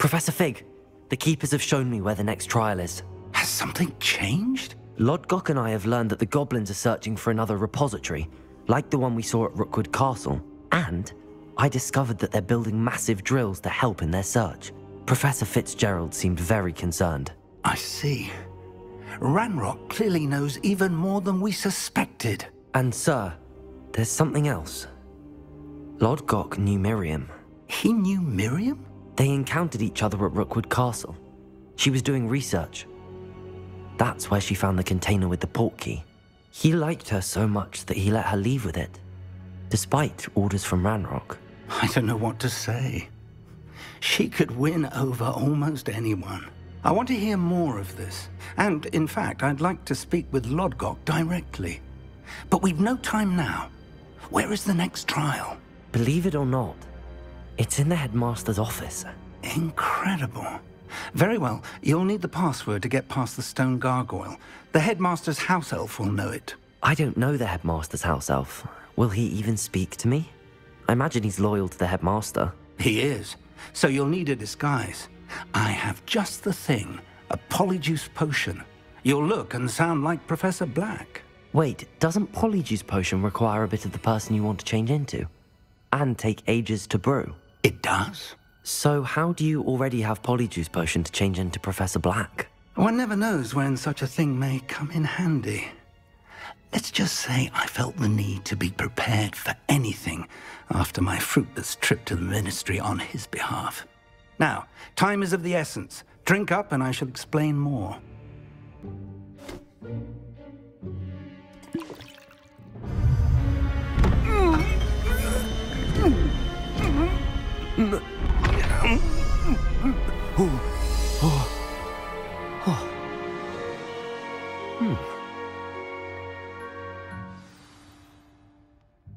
Professor Fig, the Keepers have shown me where the next trial is. Has something changed? Lodgok and I have learned that the goblins are searching for another repository, like the one we saw at Rookwood Castle. And I discovered that they're building massive drills to help in their search. Professor Fitzgerald seemed very concerned. I see. Ranrock clearly knows even more than we suspected. And sir, there's something else. Lodgok knew Miriam. He knew Miriam? They encountered each other at Rookwood Castle. She was doing research. That's where she found the container with the portkey. He liked her so much that he let her leave with it, despite orders from Ranrock. I don't know what to say. She could win over almost anyone. I want to hear more of this. And, in fact, I'd like to speak with Lodgok directly. But we've no time now. Where is the next trial? Believe it or not, it's in the headmaster's office. Incredible. Very well. You'll need the password to get past the stone gargoyle. The headmaster's house elf will know it. I don't know the headmaster's house elf. Will he even speak to me? I imagine he's loyal to the headmaster. He is. So you'll need a disguise. I have just the thing. A polyjuice potion. You'll look and sound like Professor Black. Wait, doesn't polyjuice potion require a bit of the person you want to change into? And take ages to brew? It does. So how do you already have polyjuice potion to change into Professor Black? One never knows when such a thing may come in handy. Let's just say I felt the need to be prepared for anything after my fruitless trip to the Ministry on his behalf. Now, time is of the essence. Drink up and I shall explain more.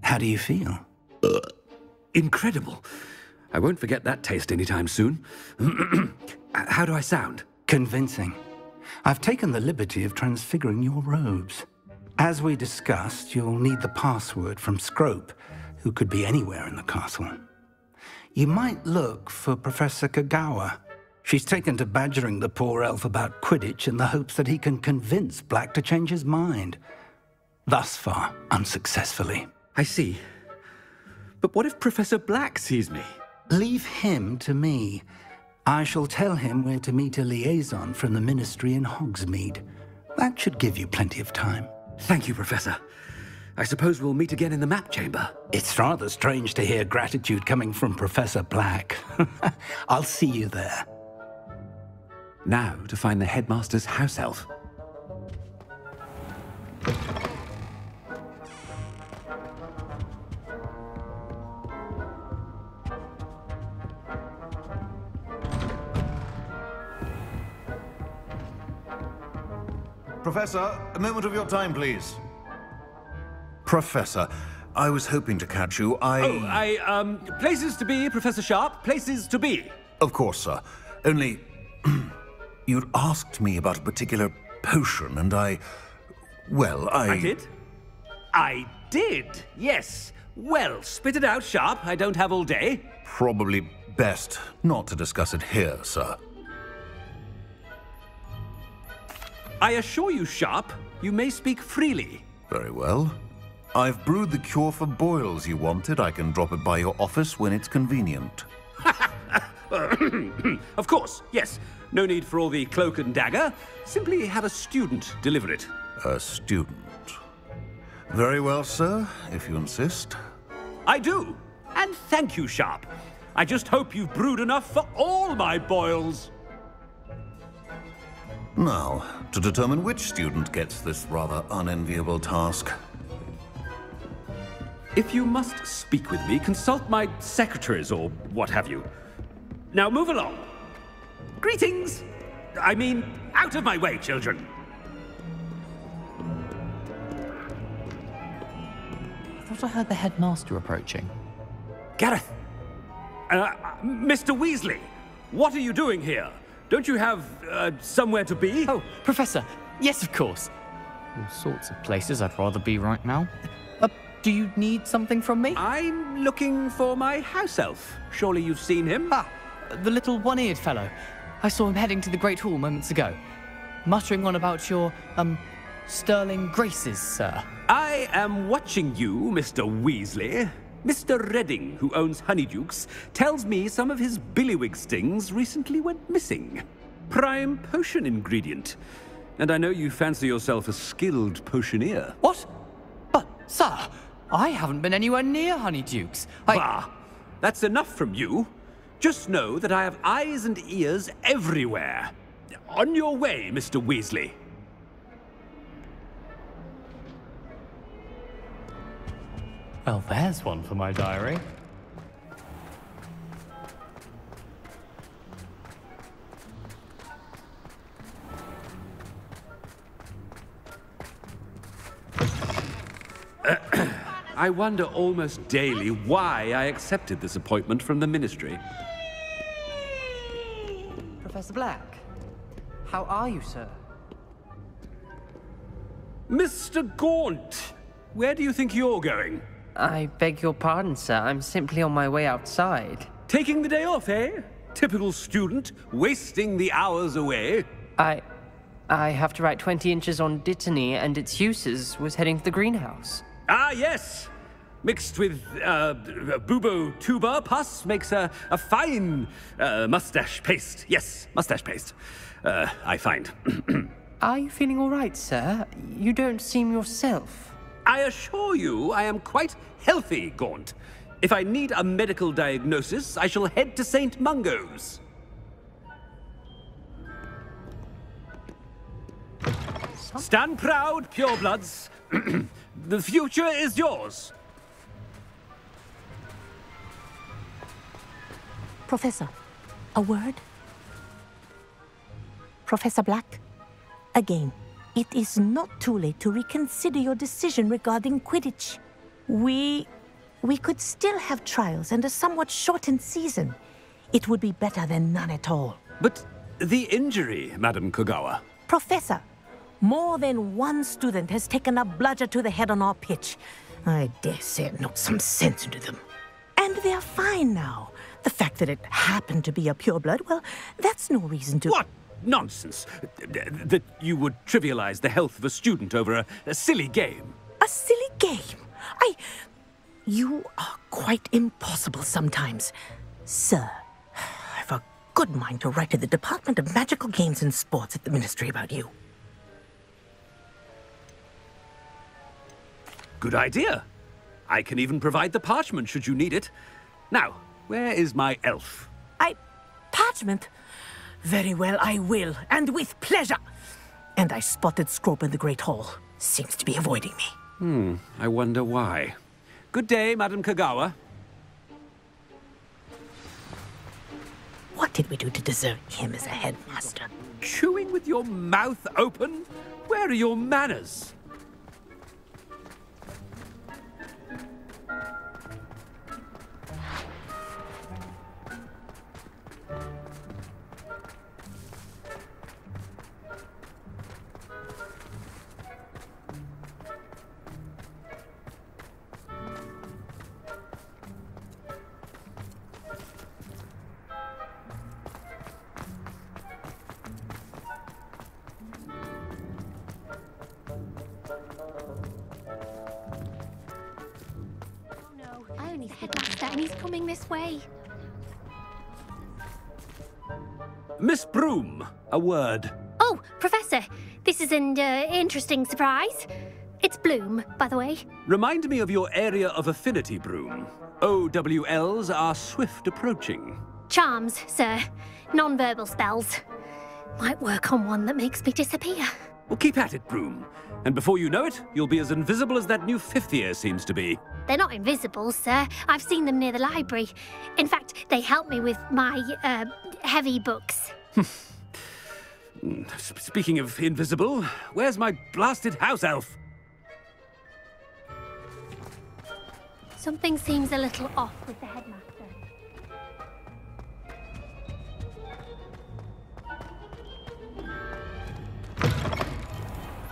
How do you feel? Incredible. I won't forget that taste anytime soon. How do I sound? Convincing. I've taken the liberty of transfiguring your robes. As we discussed, you'll need the password from Scrope, who could be anywhere in the castle. You might look for Professor Kagawa. She's taken to badgering the poor elf about Quidditch in the hopes that he can convince Black to change his mind. Thus far, unsuccessfully. I see. But what if Professor Black sees me? Leave him to me. I shall tell him where to meet a liaison from the Ministry in Hogsmeade. That should give you plenty of time. Thank you, Professor. I suppose we'll meet again in the map chamber. It's rather strange to hear gratitude coming from Professor Black. I'll see you there. Now to find the headmaster's house elf. Professor, a moment of your time, please. Professor, I was hoping to catch you. Places to be, Professor Sharp. Places to be. Of course, sir. Only, you'd asked me about a particular potion, and I did? I did, yes. Well, spit it out, Sharp. I don't have all day. Probably best not to discuss it here, sir. I assure you, Sharp, you may speak freely. Very well. I've brewed the cure for boils you wanted. I can drop it by your office when it's convenient. Of course, yes. No need for all the cloak and dagger. Simply have a student deliver it. A student. Very well, sir, if you insist. I do. And thank you, Sharp. I just hope you've brewed enough for all my boils. Now, to determine which student gets this rather unenviable task. If you must speak with me, consult my secretaries or what have you. Now move along. Greetings! I mean, out of my way, children. I thought I heard the headmaster approaching. Gareth! Mr. Weasley, what are you doing here? Don't you have, somewhere to be? Oh, Professor, yes, of course. All sorts of places I'd rather be right now. Do you need something from me? I'm looking for my house elf. Surely you've seen him? The little one-eared fellow. I saw him heading to the Great Hall moments ago, muttering on about your, sterling graces, sir. I am watching you, Mr. Weasley. Mr. Redding, who owns Honeydukes, tells me some of his billywig stings recently went missing. Prime potion ingredient. And I know you fancy yourself a skilled potioneer. What? But, sir, I haven't been anywhere near Honeydukes. Bah! That's enough from you. Just know that I have eyes and ears everywhere. On your way, Mr. Weasley. Well, there's one for my diary. I wonder almost daily why I accepted this appointment from the Ministry. Professor Black, how are you, sir? Mr. Gaunt, where do you think you're going? I beg your pardon, sir. I'm simply on my way outside. Taking the day off, eh? Typical student, wasting the hours away. I have to write 20 inches on Dittany and its uses. Was heading to the greenhouse. Ah, yes! Mixed with, bubo tuber pus makes a fine, mustache paste. Yes, mustache paste. I find. Are you feeling all right, sir? You don't seem yourself. I assure you I am quite healthy, Gaunt. If I need a medical diagnosis, I shall head to St. Mungo's. Stand proud, purebloods. The future is yours. Professor, a word? Professor Black, again, it is not too late to reconsider your decision regarding Quidditch. We could still have trials and a somewhat shortened season. It would be better than none at all. But the injury, Madam Kogawa. Professor, more than one student has taken a bludger to the head on our pitch. I dare say it knocked some sense into them. And they're fine now. The fact that it happened to be a pureblood, well, that's no reason to... What nonsense! That you would trivialize the health of a student over a silly game. A silly game? You are quite impossible sometimes. Sir, I've a good mind to write to the Department of Magical Games and Sports at the Ministry about you. Good idea. I can even provide the parchment should you need it. Now, where is my elf? Parchment? Very well, I will, and with pleasure. And I spotted Scrope in the Great Hall. Seems to be avoiding me. I wonder why. Good day, Madam Kogawa. What did we do to deserve him as a headmaster? Chewing with your mouth open? Where are your manners? Headmaster, and he's coming this way. Miss Broom, a word. Oh, Professor, this is an interesting surprise. It's Bloom, by the way. Remind me of your area of affinity, Broom. OWLs are swift approaching. Charms, sir. Non-verbal spells. Might work on one that makes me disappear. Well, keep at it, Broom. And before you know it, you'll be as invisible as that new fifth year seems to be. They're not invisible, sir. I've seen them near the library. In fact, they help me with my, heavy books. Speaking of invisible, where's my blasted house elf? Something seems a little off with the headmaster.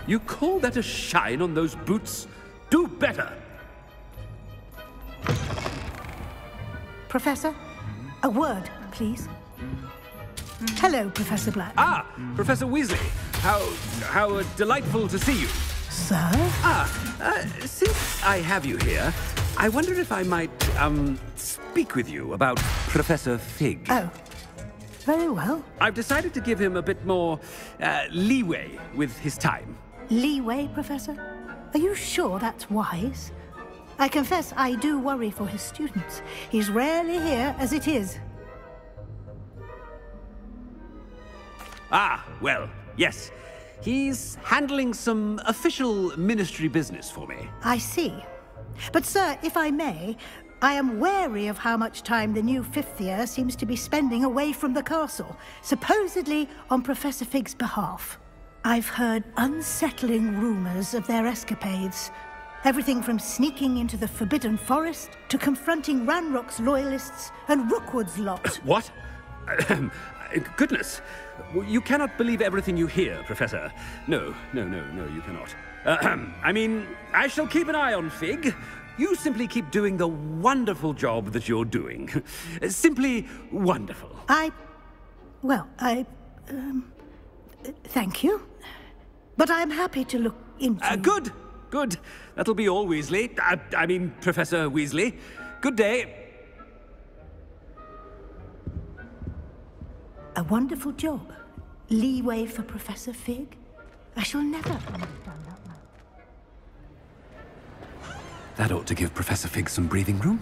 You call that a shine on those boots? Do better! Professor, a word, please. Hello, Professor Black. Ah, Professor Weasley. How delightful to see you. Sir? Since I have you here, I wonder if I might, speak with you about Professor Fig. Oh, very well. I've decided to give him a bit more, leeway with his time. Leeway, Professor? Are you sure that's wise? I confess I do worry for his students. He's rarely here as it is. Ah, well, yes. He's handling some official ministry business for me. I see. But, sir, if I may, I am wary of how much time the new fifth year seems to be spending away from the castle, supposedly on Professor Fig's behalf. I've heard unsettling rumors of their escapades. Everything from sneaking into the Forbidden Forest to confronting Ranrock's loyalists and Rookwood's lot. What? Goodness. You cannot believe everything you hear, Professor. No, you cannot. I mean, I shall keep an eye on Fig. You simply keep doing the wonderful job that you're doing. Simply wonderful. Thank you. But I'm happy to look into... Good. That'll be all, Weasley. I mean, Professor Weasley. Good day. A wonderful job. Leeway for Professor Fig. I shall never understand that one. That ought to give Professor Fig some breathing room.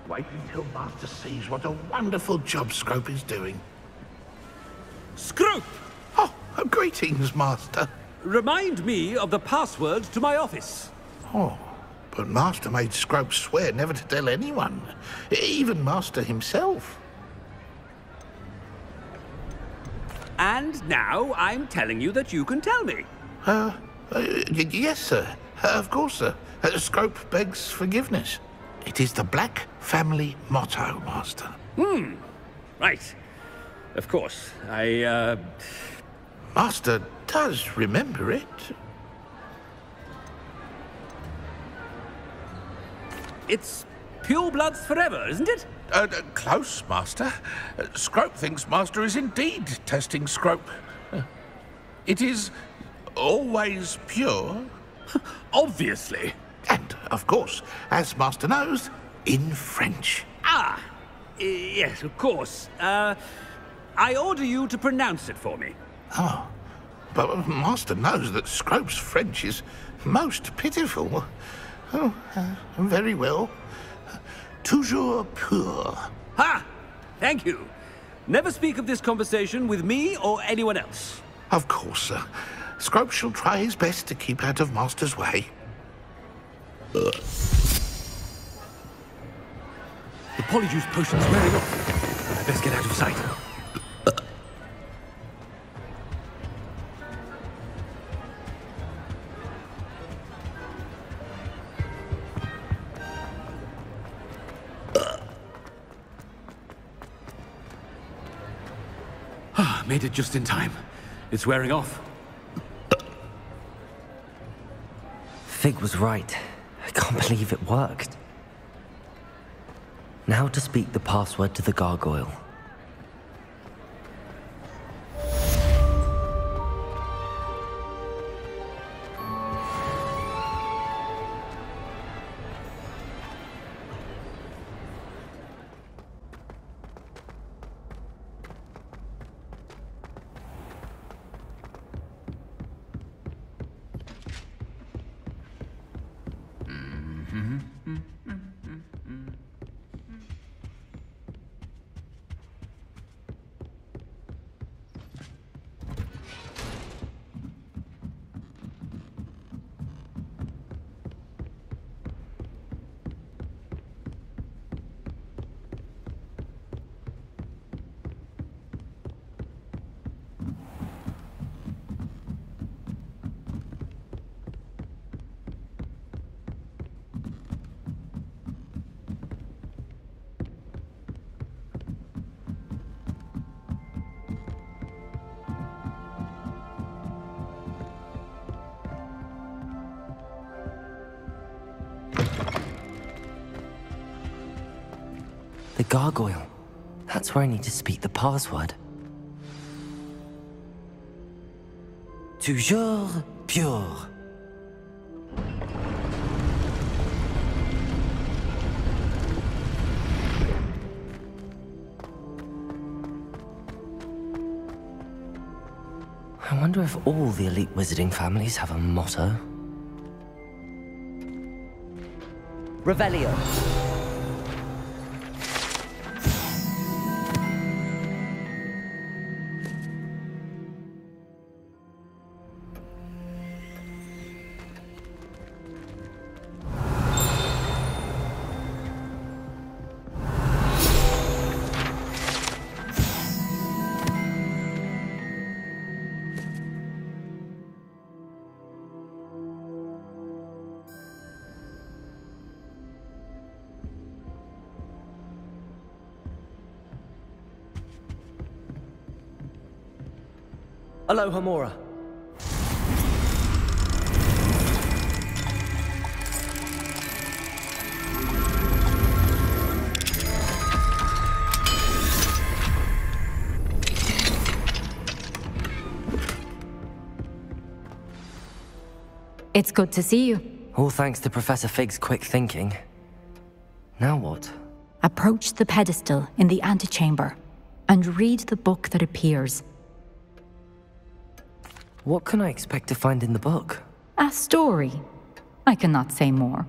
Wait until Master sees what a wonderful job Scrope is doing. Scrope! Oh, greetings, Master. Remind me of the password to my office. Oh, but Master made Scrope swear never to tell anyone, even Master himself. And now I'm telling you that you can tell me. Yes, sir. Of course, sir. Scrope begs forgiveness. It is the Black family motto, Master. Right. Of course. Master does remember it. It's pure bloods forever, isn't it? Close, Master. Scrope thinks Master is indeed testing Scrope. It is always pure. Obviously. And, of course, as Master knows, in French. Yes, of course. I order you to pronounce it for me. Oh, but Master knows that Scrope's French is most pitiful. Oh, very well. Toujours pur. Ha! Thank you. Never speak of this conversation with me or anyone else. Of course, sir. Scrope shall try his best to keep out of Master's way. The polyjuice potion's wearing off. I best get out of sight. Made it just in time. It's wearing off. Fig was right. I can't believe it worked. Now to speak the password to the gargoyle. gargoyle. That's where I need to speak the password. Toujours pure. I wonder if all the elite wizarding families have a motto. Revelio. Aloha Mora. It's good to see you. All thanks to Professor Fig's quick thinking. Now what? Approach the pedestal in the antechamber and read the book that appears. What can I expect to find in the book? A story. I cannot say more.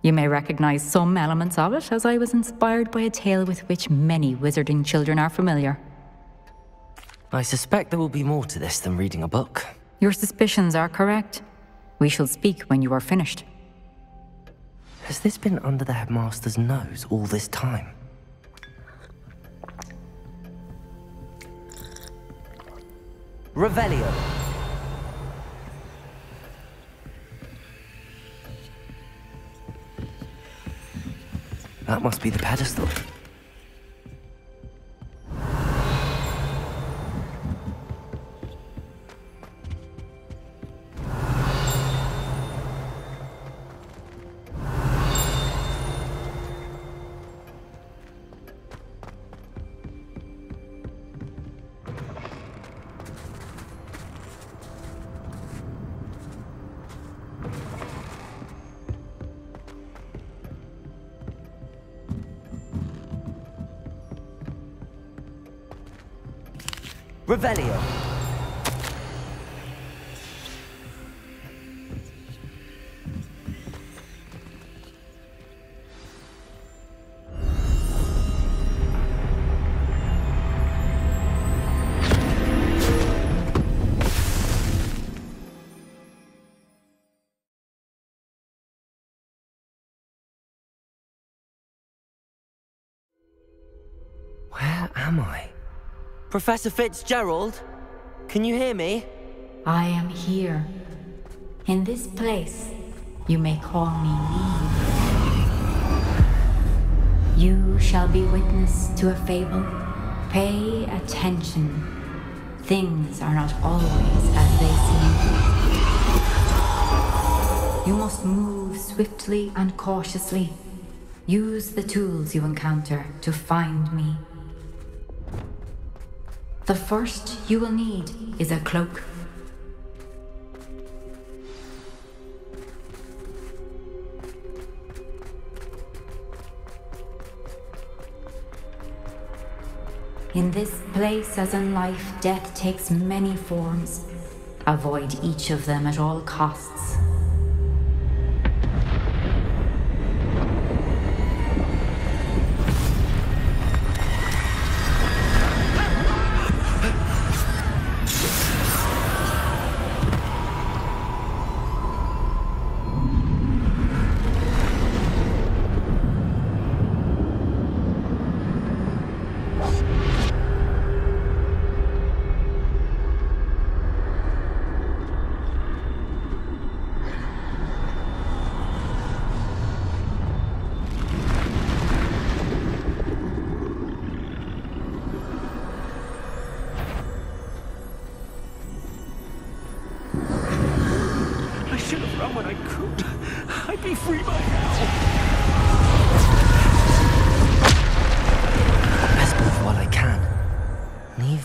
You may recognize some elements of it, as I was inspired by a tale with which many wizarding children are familiar. I suspect there will be more to this than reading a book. Your suspicions are correct. We shall speak when you are finished. Has this been under the headmaster's nose all this time? Revelio. That must be the pedestal. Revelio. Where am I? Professor Fitzgerald? Can you hear me? I am here. In this place, you may call me Neve. You shall be witness to a fable. Pay attention. Things are not always as they seem. You must move swiftly and cautiously. Use the tools you encounter to find me. The first you will need is a cloak. In this place, as in life, death takes many forms. Avoid each of them at all costs.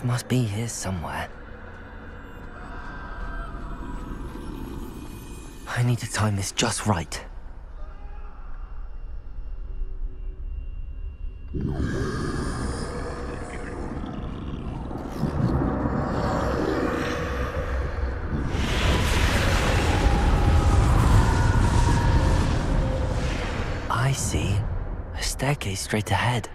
Neve must be here somewhere. I need to time this just right. I see. A staircase straight ahead.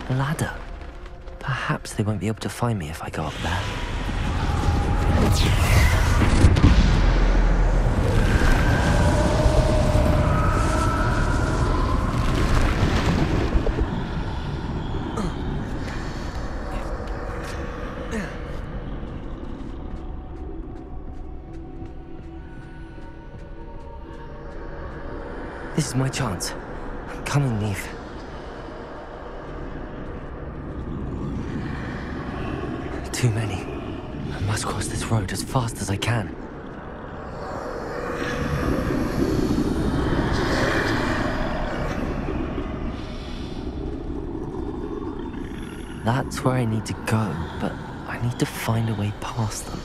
Ladder. Perhaps they won't be able to find me if I go up there. This is my chance. I'm coming, Neve. Too many. I must cross this road as fast as I can. That's where I need to go, but I need to find a way past them.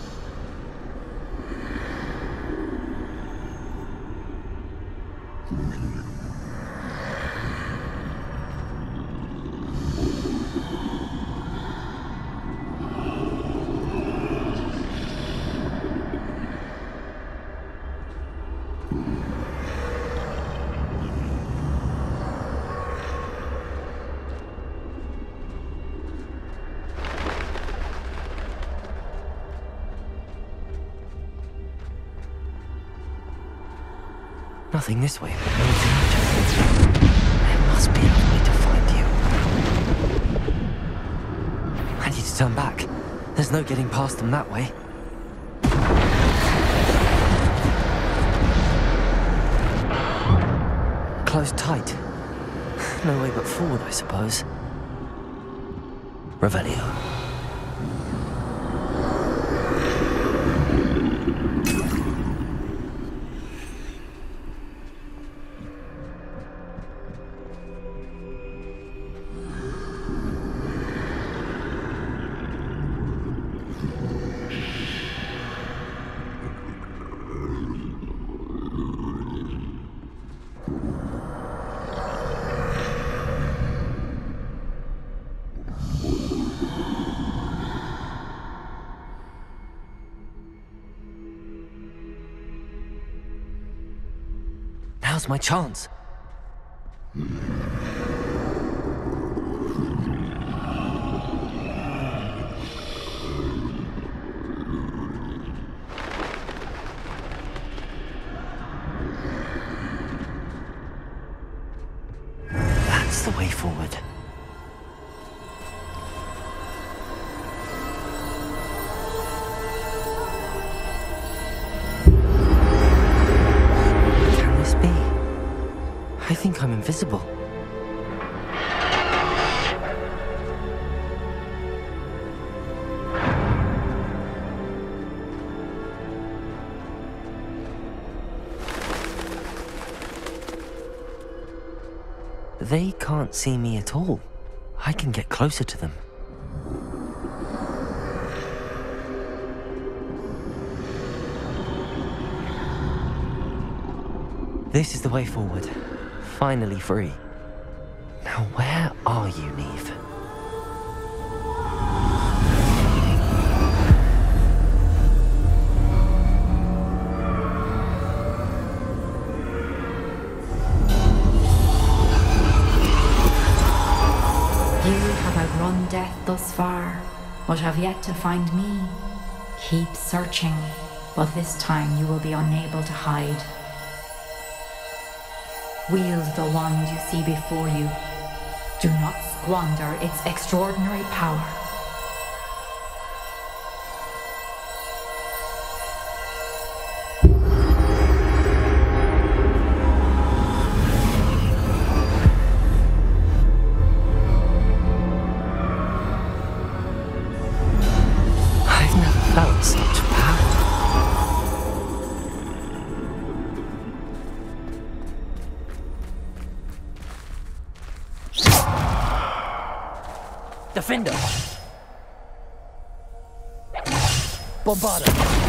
Nothing this way, but everything. There must be another way to find you. I need to turn back. There's no getting past them that way. Closed tight. No way but forward, I suppose. Revelio. Now's my chance. That's the way forward. I think I'm invisible. They can't see me at all. I can get closer to them. This is the way forward. Finally free. Now where are you, Neve? You have outrun death thus far, but have yet to find me. Keep searching, but this time you will be unable to hide. Wield the wand you see before you. Do not squander its extraordinary power. I've never felt such power. Defender! Bombarder!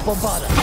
Bombarder!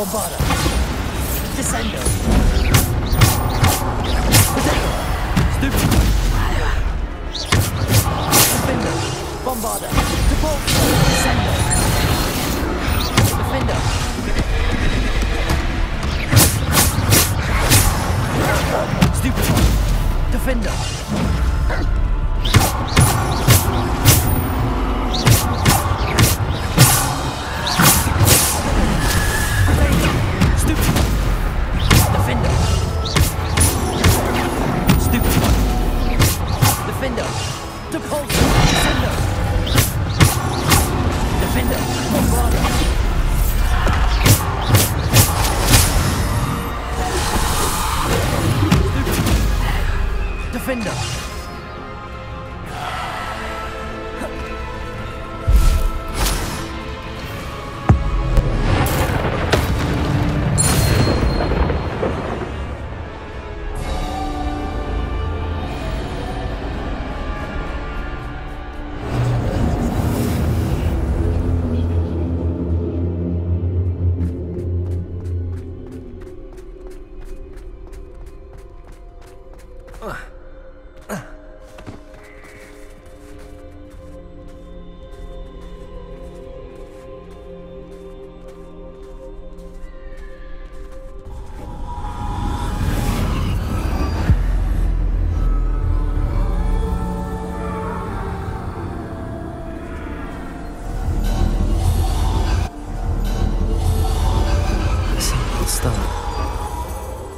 Bombarda. Descendo. Potato. Stupid. Defender. Bombarda. Deport. Descendo. Defender. Stupid. Defender.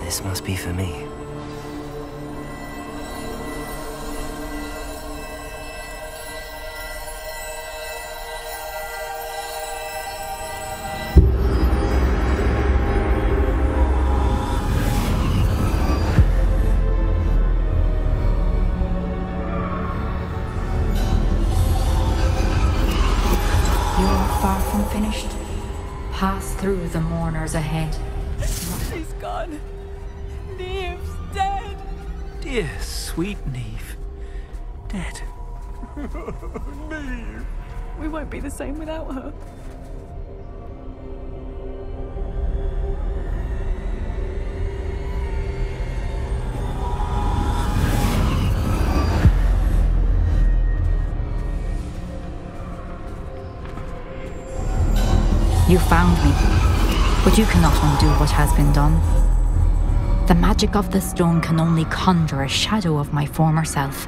This must be for me. Far from finished. Pass through the mourners ahead. She's gone. Neve's dead. Dear sweet Neve. Dead. Neve. We won't be the same without her. You found me, but you cannot undo what has been done. The magic of the stone can only conjure a shadow of my former self.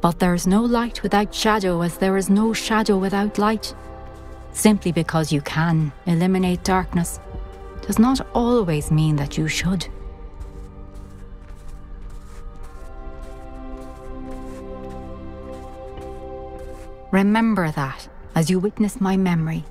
But there is no light without shadow, as there is no shadow without light. Simply because you can eliminate darkness does not always mean that you should. Remember that as you witness my memory.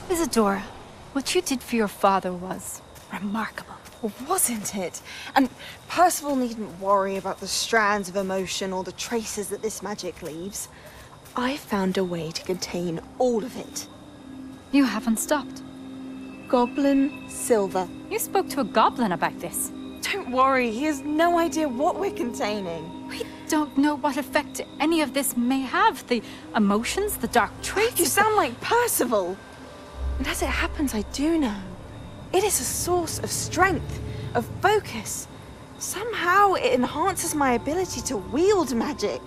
Isadora, what you did for your father was remarkable. Wasn't it? And Percival needn't worry about the strands of emotion or the traces that this magic leaves. I found a way to contain all of it. You haven't stopped. Goblin Silver. You spoke to a goblin about this. Don't worry, he has no idea what we're containing. We don't know what effect any of this may have. The emotions, the dark traits. You sound like Percival. And as it happens, I do know. It is a source of strength, of focus. Somehow it enhances my ability to wield magic.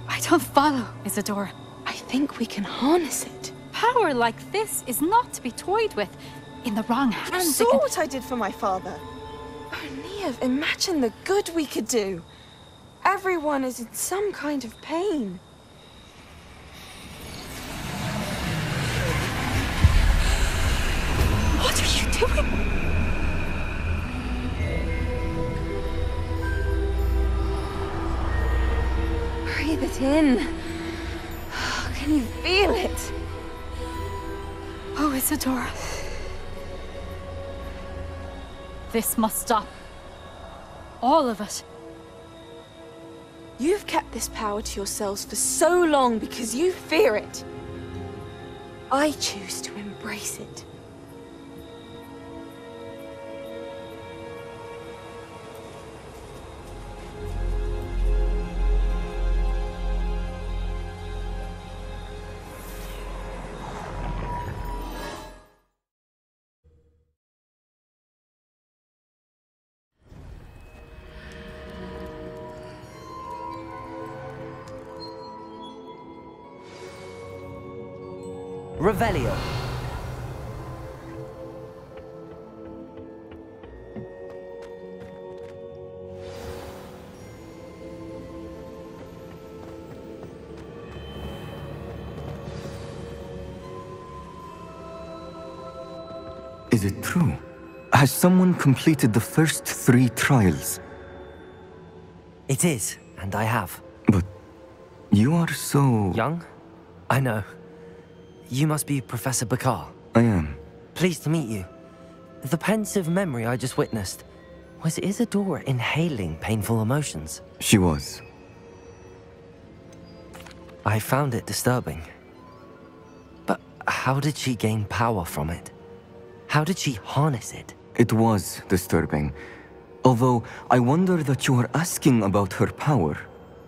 I don't follow, Isadora. I think we can harness it. Power like this is not to be toyed with. In the wrong hands. You saw what I did for my father. Neve, imagine the good we could do. Everyone is in some kind of pain. What are you doing? Breathe it in. Can you feel it? Oh, Isadora. This must stop. All of it. You've kept this power to yourselves for so long because you fear it. I choose to embrace it. Revelio. Is it true? Has someone completed the first 3 trials? It is, and I have. But you are so... young? I know. You must be Professor Bakar. I am. Pleased to meet you. The pensive memory I just witnessed, was Isadora inhaling painful emotions? She was. I found it disturbing. But how did she gain power from it? How did she harness it? It was disturbing. Although, I wonder that you are asking about her power.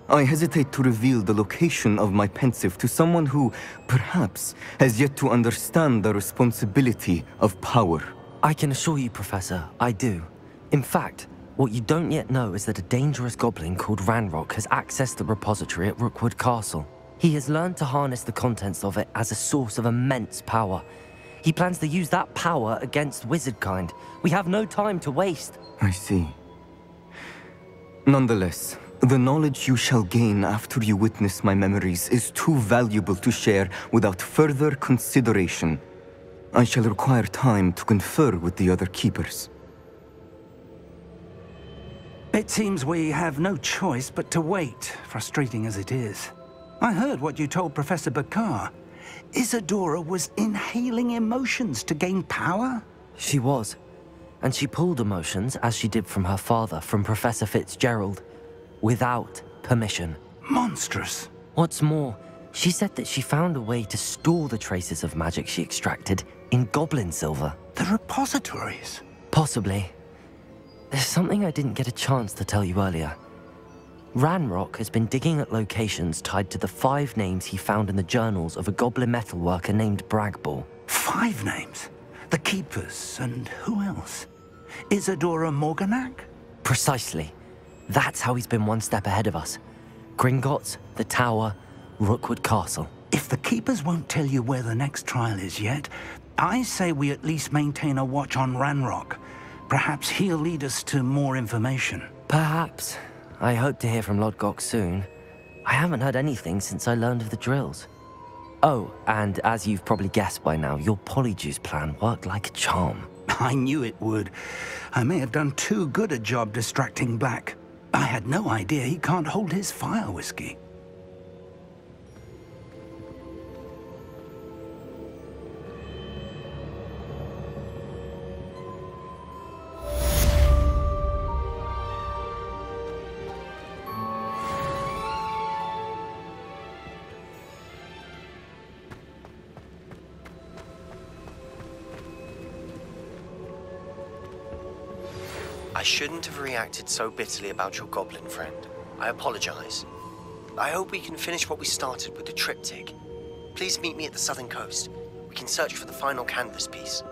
I hesitate to reveal the location of my pensive to someone who, perhaps, has yet to understand the responsibility of power. I can assure you, Professor, I do. In fact, what you don't yet know is that a dangerous goblin called Ranrock has accessed the repository at Rookwood Castle. He has learned to harness the contents of it as a source of immense power. He plans to use that power against wizardkind. We have no time to waste. I see. Nonetheless, the knowledge you shall gain after you witness my memories is too valuable to share without further consideration. I shall require time to confer with the other keepers. It seems we have no choice but to wait, frustrating as it is. I heard what you told Professor Bakar. Isadora was inhaling emotions to gain power? She was. And she pulled emotions, as she did from her father, from Professor Fitzgerald, without permission. Monstrous. What's more, she said that she found a way to store the traces of magic she extracted in goblin silver. The repositories? Possibly. There's something I didn't get a chance to tell you earlier. Ranrock has been digging at locations tied to the 5 names he found in the journals of a goblin metalworker named Bragball. 5 names? The Keepers, and who else? Isadora Morganac? Precisely. That's how he's been one step ahead of us. Gringotts, the Tower, Rookwood Castle. If the Keepers won't tell you where the next trial is yet, I say we at least maintain a watch on Ranrock. Perhaps he'll lead us to more information. Perhaps. I hope to hear from Lodgok soon. I haven't heard anything since I learned of the drills. Oh, and as you've probably guessed by now, your Polyjuice plan worked like a charm. I knew it would. I may have done too good a job distracting Black. I had no idea he can't hold his fire whiskey. I shouldn't have reacted so bitterly about your goblin friend. I apologize. I hope we can finish what we started with the triptych. Please meet me at the southern coast. We can search for the final canvas piece.